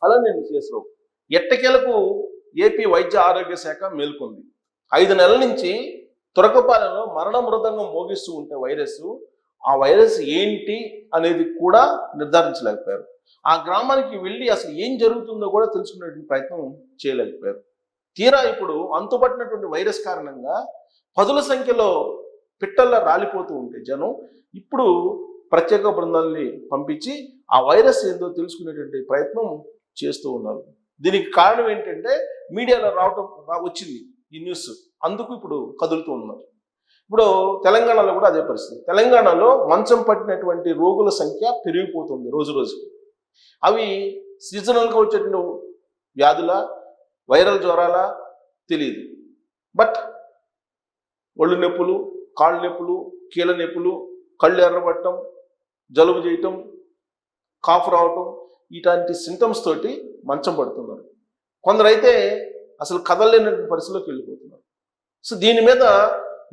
అలా నేను చేసావు. ఎట్టకేలకు ఏపీ వైద్య ఆరోగ్య శాఖ మేల్కొంది. 5 నెలల నుంచి తురకపాలెంలో మరణ మృదంగం మోగిస్తూ ఉంటే ఆ వైరస్ ఏంటి అనేది కూడా నిర్ధారించలేకపోయారు. ఆ గ్రామానికి వెళ్ళి అసలు ఏం జరుగుతుందో కూడా తెలుసుకునేటువంటి ప్రయత్నం చేయలేకపోయారు. తీరా ఇప్పుడు అంతుపట్టినటువంటి వైరస్ కారణంగా పదుల సంఖ్యలో పిట్టల్లా రాలిపోతూ ఉంటే జనం ఇప్పుడు ప్రత్యేక బృందాలని పంపించి ఆ వైరస్ ఏందో తెలుసుకునేటువంటి ప్రయత్నం చేస్తూ ఉన్నారు. దీనికి కారణం ఏంటంటే మీడియాలో వచ్చింది ఈ న్యూస్, అందుకు ఇప్పుడు కదులుతూ ఉన్నారు. ఇప్పుడు తెలంగాణలో కూడా అదే పరిస్థితి. తెలంగాణలో మంచం పట్టినటువంటి రోగుల సంఖ్య పెరిగిపోతుంది రోజు రోజుకి. అవి సీజనల్గా వచ్చేటువంటి వ్యాధుల, వైరల్ జ్వరాల తెలియదు. బట్ ఒళ్ళు నొప్పులు, కాళ్ళు నొప్పులు, కీళ్ళ నొప్పులు, కళ్ళు ఎర్రబట్టడం, జలుబు చేయటం, కాఫ్ రావటం, ఇలాంటి సింటమ్స్ తోటి మంచం పడుతున్నారు. కొందరైతే అసలు కదలలేనటువంటి పరిస్థితిలోకి వెళ్ళిపోతున్నారు. సో దీని మీద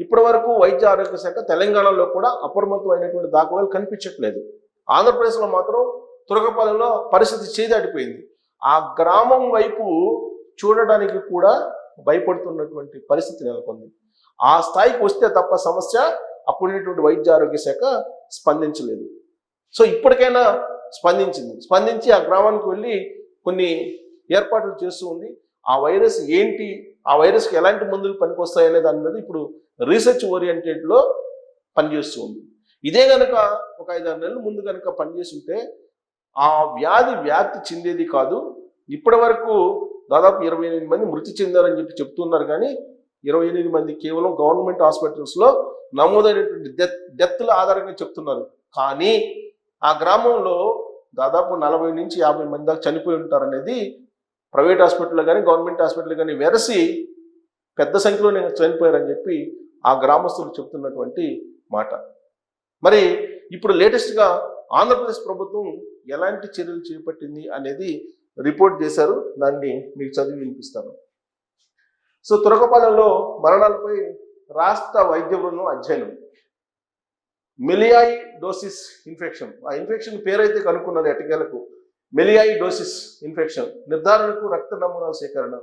ఇప్పటి వరకు వైద్య ఆరోగ్య శాఖ తెలంగాణలో కూడా అప్రమత్తమైనటువంటి దాఖలాలు కనిపించట్లేదు. ఆంధ్రప్రదేశ్లో మాత్రం తురకపాలెంలో పరిస్థితి చేదాటిపోయింది. ఆ గ్రామం వైపు చూడడానికి కూడా భయపడుతున్నటువంటి పరిస్థితి నెలకొంది. ఆ స్థాయికి వస్తే తప్ప సమస్య అప్పుడున్నటువంటి వైద్య ఆరోగ్య శాఖ స్పందించలేదు. సో ఇప్పటికైనా స్పందించి ఆ గ్రామానికి వెళ్ళి కొన్ని ఏర్పాట్లు చేస్తూ ఉంది. ఆ వైరస్ ఏంటి, ఆ వైరస్కి ఎలాంటి మందులు పనికొస్తాయనే దాని మీద ఇప్పుడు రీసెర్చ్ ఓరియంటెడ్లో పనిచేస్తూ ఉంది. ఇదే కనుక ఒక 5-6 నెలల ముందు కనుక పనిచేసి ఉంటే ఆ వ్యాప్తి చెందేది కాదు. ఇప్పటి వరకు దాదాపు 28 మంది మృతి చెందారని చెప్తున్నారు. కానీ 28 మంది కేవలం గవర్నమెంట్ హాస్పిటల్స్లో నమోదైనటువంటి డెత్ల ఆధారంగా చెప్తున్నారు. కానీ ఆ గ్రామంలో దాదాపు 40 నుంచి 50 మంది దాకా చనిపోయి ఉంటారనేది ప్రైవేట్ హాస్పిటల్లో కానీ గవర్నమెంట్ హాస్పిటల్ కానీ వెరసి పెద్ద సంఖ్యలో చనిపోయారని చెప్పి ఆ గ్రామస్తులు చెప్తున్నటువంటి మాట. మరి ఇప్పుడు లేటెస్ట్గా ఆంధ్రప్రదేశ్ ప్రభుత్వం ఎలాంటి చర్యలు చేపట్టింది అనేది రిపోర్ట్ చేశారు. దాన్ని మీకు చదివి వినిపిస్తాను. సో తురకపాలెంలో మరణాలపై రాష్ట్ర వైద్య బృందం అధ్యయనం. మెలియాయిడోసిస్ ఇన్ఫెక్షన్, ఆ ఇన్ఫెక్షన్ పేరైతే కనుక్కున్నది ఎట్టకేలకు. మెలియాయిడోసిస్ ఇన్ఫెక్షన్ నిర్ధారణకు రక్త నమూనాల సేకరణ.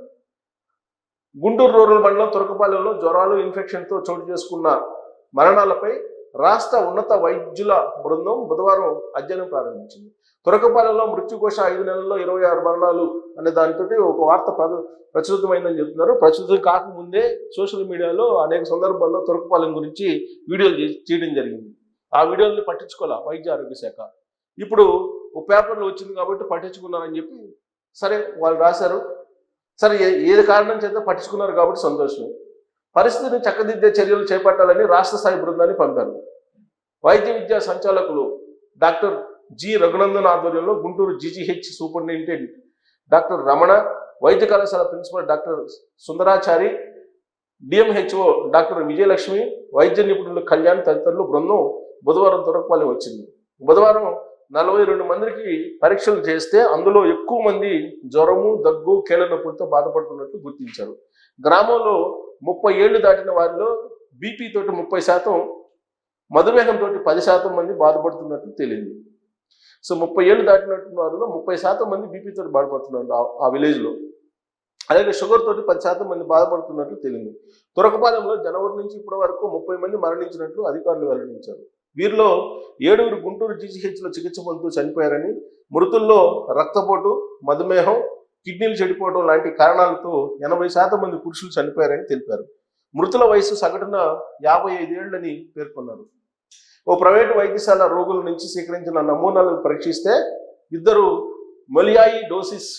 గుంటూరు రూరల్ మండలం తురకపాలెంలో జ్వరాలు, ఇన్ఫెక్షన్తో చోటు చేసుకున్న మరణాలపై రాష్ట్ర ఉన్నత వైద్యుల బృందం బుధవారం అధ్యయనం ప్రారంభించింది. తురకపాలెంలో మృత్యుకోశ 5 నెలల్లో 26 మరణాలు అనే దానితో ఒక వార్త ప్రచురితమైందని చెప్తున్నారు. ప్రచురితం కాకముందే సోషల్ మీడియాలో అనేక సందర్భాల్లో తురకపాలెం గురించి వీడియోలు చేయడం జరిగింది. ఆ వీడియోని పట్టించుకోవాలా వైద్య ఆరోగ్య శాఖ. ఇప్పుడు ఒక పేపర్లో వచ్చింది కాబట్టి పట్టించుకున్నారని చెప్పి సరే వాళ్ళు రాశారు. సరే ఏది కారణం చేత పట్టించుకున్నారు కాబట్టి సంతోషం. పరిస్థితిని చక్కదిద్దే చర్యలు చేపట్టాలని రాష్ట్ర స్థాయి బృందాన్ని పంపారు. వైద్య విద్యా సంచాలకులు డాక్టర్ జి రఘునందన్ ఆధ్వర్యంలో Guntur GGH superintendent doctor Ramana, వైద్య కళాశాల principal doctor Sundarachari, DMHO doctor Vijayalakshmi, వైద్య నిపుణులు కళ్యాణ్ తదితరులు బృందం బుధవారం తురకపాలెం వచ్చింది. బుధవారం 42 మందికి పరీక్షలు చేస్తే అందులో ఎక్కువ మంది జ్వరము, దగ్గు, కీళ్ళ నొప్పులతో బాధపడుతున్నట్లు గుర్తించారు. గ్రామంలో 30 ఏళ్లు దాటిన వారిలో బీపీ తోటి 30%, మధుమేహంతో 10% మంది బాధపడుతున్నట్లు తేలింది. సో 30 ఏళ్ళు దాటినట్టు వారిలో 30% మంది బీపీ తోటి బాధపడుతున్నారు ఆ విలేజ్లో. అలాగే షుగర్ తోటి 10% మంది బాధపడుతున్నట్లు తేలింది. తురకపాలెంలో జనవరి నుంచి ఇప్పటి వరకు 30 మంది మరణించినట్లు అధికారులు వెల్లడించారు. వీరిలో 7 గుంటూరు జీజీహెచ్లో చికిత్స పొందుతూ చనిపోయారని, మృతుల్లో రక్తపోటు, మధుమేహం, కిడ్నీలు చెడిపోవడం లాంటి కారణాలతో 80% మంది పురుషులు చనిపోయారని తెలిపారు. మృతుల వయసు సగటున 55 ఏళ్లని పేర్కొన్నారు. ఓ ప్రైవేటు వైద్యశాల రోగుల నుంచి సేకరించిన నమూనాలను పరీక్షిస్తే 2 మెలియాయిడోసిస్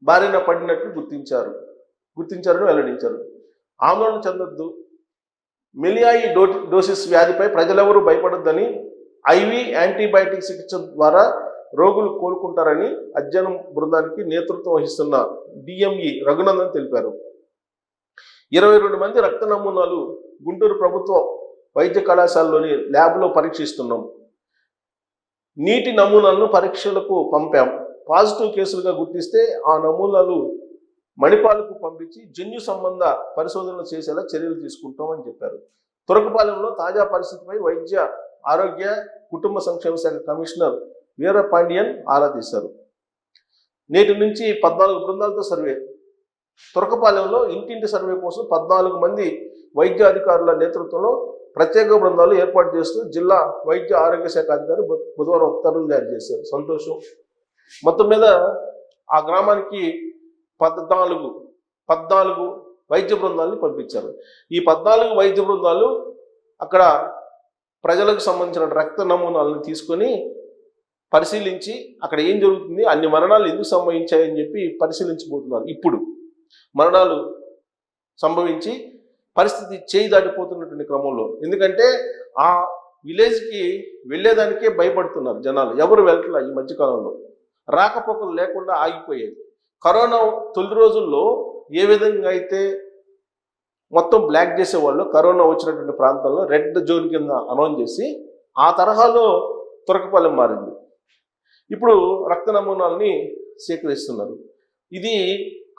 బారిన పడినట్లు గుర్తించారని వెల్లడించారు. ఆందోళన చెందొద్దు, మెలియాయిడోసిస్ వ్యాధిపై ప్రజలెవరూ భయపడొద్దని, ఐవి యాంటీబయాటిక్ చికిత్స ద్వారా రోగులు కోలుకుంటారని అధ్యయనం బృందానికి నేతృత్వం వహిస్తున్న డిఎంఈ రఘునందన్ తెలిపారు. 22 మంది రక్త నమూనాలు గుంటూరు ప్రభుత్వ వైద్య కళాశాలలోని ల్యాబ్లో పరీక్షిస్తున్నాం. నీటి నమూనాలను పరీక్షలకు పంపాం. పాజిటివ్ కేసులుగా గుర్తిస్తే ఆ నమూనాలు మణిపాలకు పంపించి జన్యు సంబంధ పరిశోధనలు చేసేలా చర్యలు తీసుకుంటామని చెప్పారు. తురకపాలెంలో తాజా పరిస్థితిపై వైద్య ఆరోగ్య కుటుంబ సంక్షేమ శాఖ కమిషనర్ వీరపాండియన్ ఆరా తీశారు. నేటి నుంచి 14 బృందాలతో సర్వే. తురకపాలెంలో ఇంటింటి సర్వే కోసం 14 మంది వైద్య అధికారుల నేతృత్వంలో ప్రత్యేక బృందాలు ఏర్పాటు చేస్తూ జిల్లా వైద్య ఆరోగ్య శాఖ అధికారి బుధవారం ఉత్తర్వులు జారీ చేశారు. సంతోషం. మొత్తం మీద ఆ గ్రామానికి 14 వైద్య బృందాలని పంపించారు. ఈ 14 వైద్య బృందాలు అక్కడ ప్రజలకు సంబంధించిన రక్త నమూనాలను తీసుకొని పరిశీలించి అక్కడ ఏం జరుగుతుంది, అన్ని మరణాలు ఎందుకు సంభవించాయని చెప్పి పరిశీలించబోతున్నారు. ఇప్పుడు మరణాలు సంభవించి పరిస్థితి చేయి దాటిపోతున్నటువంటి క్రమంలో, ఎందుకంటే ఆ విలేజ్కి వెళ్ళేదానికే భయపడుతున్నారు జనాలు, ఎవరు వెళ్ళట్లా. ఈ మధ్యకాలంలో రాకపోకలు లేకుండా ఆగిపోయేది. కరోనా తొలి రోజుల్లో ఏ విధంగా అయితే మొత్తం బ్లాక్ చేసేవాళ్ళు, కరోనా వచ్చినటువంటి ప్రాంతాల్లో రెడ్ జోన్ కింద అనౌన్స్ చేసి ఆ తరహాలో తురకపాలెం మారింది. ఇప్పుడు రక్త నమూనాలని సేకరిస్తున్నారు. ఇది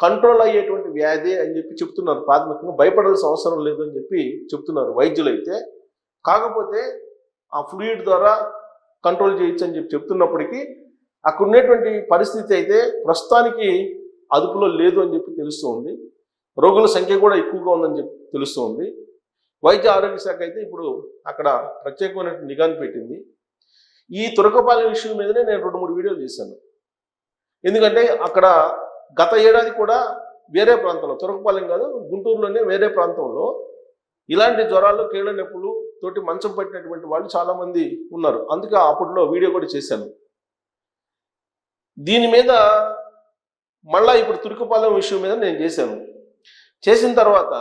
కంట్రోల్ అయ్యేటువంటి వ్యాధి అని చెప్పి చెప్తున్నారు. ప్రాథమికంగా భయపడాల్సిన అవసరం లేదు అని చెప్పి చెప్తున్నారు వైద్యులు అయితే. కాకపోతే ఆ ఫ్లూయిడ్ ద్వారా కంట్రోల్ చేయొచ్చు అని చెప్పి చెప్తున్నప్పటికీ అక్కడ ఉన్నటువంటి పరిస్థితి అయితే ప్రస్తుతానికి అదుపులో లేదు అని చెప్పి తెలుస్తూ ఉంది. రోగుల సంఖ్య కూడా ఎక్కువగా ఉందని చెప్పి తెలుస్తూ ఉంది. వైద్య ఆరోగ్య శాఖ అయితే ఇప్పుడు అక్కడ ప్రత్యేకమైన నిఘాను పెట్టింది. ఈ తురకపాలెం విషయం మీదనే నేను 2-3 వీడియోలు చేశాను. ఎందుకంటే అక్కడ గత ఏడాది కూడా వేరే ప్రాంతంలో, తురకపాలెం కాదు గుంటూరులోనే వేరే ప్రాంతంలో ఇలాంటి జ్వరాలు, కీళ్ళ నొప్పులు తోటి మంచం పట్టినటువంటి వాళ్ళు చాలామంది ఉన్నారు. అందుకే అప్పట్లో వీడియో కూడా చేశాను. దీని మీద మళ్ళా ఇప్పుడు తురకపాలెం విషయం మీద నేను చేసిన తర్వాత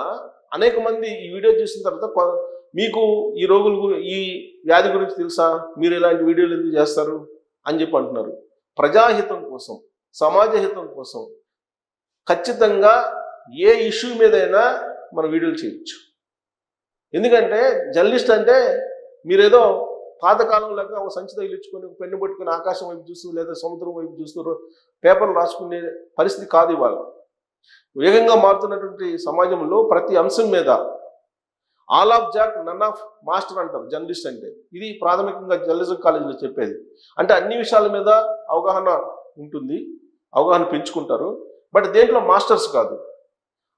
అనేక మంది ఈ వీడియో చూసిన తర్వాత మీకు ఈ ఈ వ్యాధి గురించి తెలుసా, మీరు ఇలాంటి వీడియోలు ఎందుకు చేస్తారు అని చెప్పి అంటున్నారు. ప్రజాహితం కోసం, సమాజ హితం కోసం ఖచ్చితంగా ఏ ఇష్యూ మీదైనా మనం వీడియోలు చేయొచ్చు. ఎందుకంటే జర్నలిస్ట్ అంటే మీరేదో పాతకాలం లాగా ఒక సంచి తగిలించుకొని పెన్ను పట్టుకుని ఆకాశం వైపు చూస్తూ లేదా సముద్రం వైపు చూస్తూ పేపర్లు రాసుకునే పరిస్థితి కాదు ఇవాళ. వేగంగా మారుతున్నటువంటి సమాజంలో ప్రతి అంశం మీద all of jack none of master అంటారు జర్నలిస్ట్ అంటే. ఇది ప్రాథమికంగా జర్నలిజం కాలేజీలో చెప్పేది. అంటే అన్ని విషయాల మీద అవగాహన ఉంటుంది, అవగాహన పెంచుకుంటారు, బట్ దేంట్లో మాస్టర్స్ కాదు.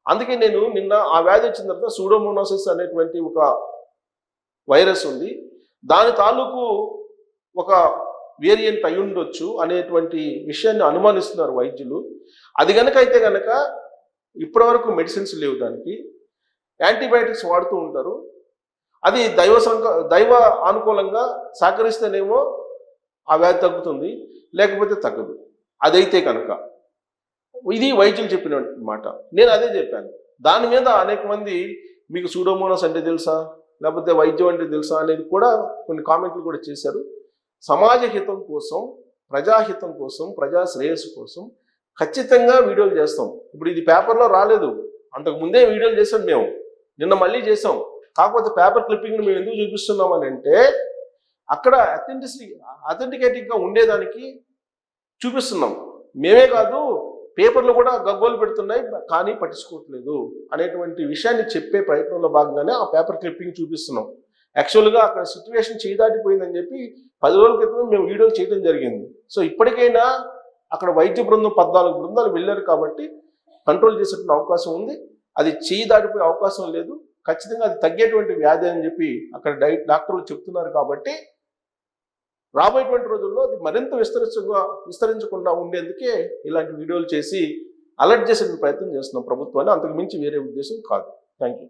అందుకే నేను నిన్న ఆ వ్యాధి వచ్చిన తర్వాత సూడోమోనాసిస్ అనేటువంటి ఒక వైరస్ ఉంది, దాని తాలూకు ఒక వేరియంట్ అయి ఉండొచ్చు అనేటువంటి విషయాన్ని అనుమానిస్తున్నారు వైద్యులు. అది అయితే గనక ఇప్పటివరకు మెడిసిన్స్ లేవు, దానికి యాంటీబయాటిక్స్ వాడుతూ ఉంటారు. అది దైవ అనుకూలంగా సహకరిస్తేనేమో ఆ వ్యాధి తగ్గుతుంది, లేకపోతే తగ్గదు. అదైతే కనుక ఇది వైద్యులు చెప్పిన మాట. నేను అదే చెప్పాను. దాని మీద అనేక మంది మీకు సూడోమోనాస్ అంటే తెలుసా, లేకపోతే వైద్యం అంటే తెలుసా అనేది కూడా కొన్ని కామెంట్లు కూడా చేశారు. సమాజ హితం కోసం, ప్రజాహితం కోసం, ప్రజా శ్రేయస్సు కోసం ఖచ్చితంగా వీడియోలు చేస్తాం. ఇప్పుడు ఇది పేపర్లో రాలేదు, అంతకు ముందే వీడియోలు చేసాం మేము, నిన్న మళ్ళీ చేసాం. కాకపోతే పేపర్ క్లిప్పింగ్ని మేము ఎందుకు చూపిస్తున్నామని అంటే అక్కడ అథెంటికేటింగ్గా ఉండేదానికి చూపిస్తున్నాం. మేమే కాదు, పేపర్లు కూడా గగ్గోలు పెడుతున్నాయి కానీ పట్టించుకోవట్లేదు అనేటువంటి విషయాన్ని చెప్పే ప్రయత్నంలో భాగంగానే ఆ పేపర్ క్లిప్పింగ్ చూపిస్తున్నాం. యాక్చువల్గా అక్కడ సిచ్యువేషన్ చేయదాటిపోయిందని చెప్పి 10 రోజుల క్రితం మేము వీడియోలు చేయడం జరిగింది. సో ఇప్పటికైనా అక్కడ వైద్య బృందం 14 బృందాలు వెళ్ళారు కాబట్టి కంట్రోల్ చేసేటువంటి అవకాశం ఉంది. అది చేయి దాటిపోయే అవకాశం లేదు. ఖచ్చితంగా అది తగ్గేటువంటి వ్యాధి అని చెప్పి అక్కడ డాక్టర్లు చెప్తున్నారు. కాబట్టి రాబోయేటువంటి రోజుల్లో అది మరింత విస్తరించకుండా ఉండేందుకే ఇలాంటి వీడియోలు చేసి అలర్ట్ చేసే ప్రయత్నం చేస్తున్నాం ప్రభుత్వాన్ని. అంతకు మించి వేరే ఉద్దేశం కాదు. Thank you.